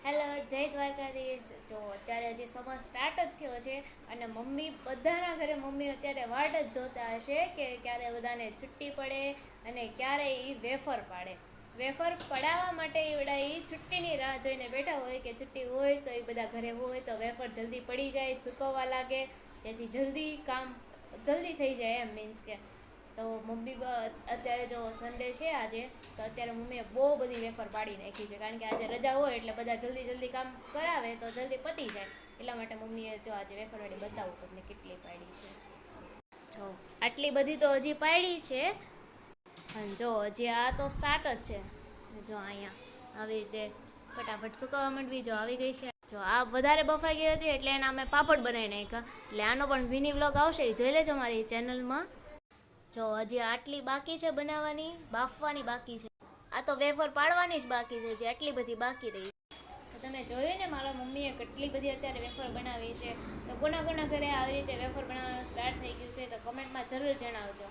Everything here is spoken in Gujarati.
હેલો, જય દ્વારકાધીશ. જો અત્યારે હજી સમર સ્ટાર્ટ જ થયો છે અને મમ્મી બધાના ઘરે મમ્મી અત્યારે વાટ જ જોતા હશે કે ક્યારે બધાને છુટ્ટી પડે અને ક્યારે એ વેફર પાડે. વેફર પડાવવા માટે એવડા એ છુટ્ટીની રાહ જોઈને બેઠા હોય કે છુટ્ટી હોય તો એ બધા ઘરે હોય તો વેફર જલ્દી પડી જાય, સુકવવા લાગે, જેથી જલ્દી કામ જલ્દી થઈ જાય એમ. મીન્સ કે તો મમ્મી અત્યારે જો સન્ડે છે આજે, તો અત્યારે મમ્મીએ બહુ બધી વેફર પાડી નાખી છે, કારણ કે આજે રજા હોય એટલે બધા જલ્દી જલ્દી કામ કરાવે તો જલ્દી પતી જાય. એટલા માટે મમ્મીએ જો આજે વેફરવાળી બતાવું તમને કેટલી પાડી છે. જો આટલી બધી તો હજી પાડી છે અને જો હજી આ તો સ્ટાર્ટ જ છે. જો અહીંયા આવી રીતે ફટાફટ સુકવવા માંડવી. જો આવી ગઈ છે. જો આ વધારે બફાઈ ગઈ હતી એટલે એના અમે પાપડ બનાવી નાખ્યા. એટલે આનો પણ મિની વ્લોગ આવશે, એ જોઈ લેજો મારી ચેનલમાં. જો હજી આટલી બાકી છે બનાવવાની, બાફવાની બાકી છે. આ તો વેફર પાડવાની જ બાકી છે, જે આટલી બધી બાકી રહી. તમે જોયું ને મારા મમ્મીએ કેટલી બધી અત્યારે વેફર બનાવી છે. તો કોના કોના ઘરે આવી રીતે વેફર બનાવવાનું સ્ટાર્ટ થઈ ગયું છે તો કમેન્ટમાં જરૂર જણાવજો.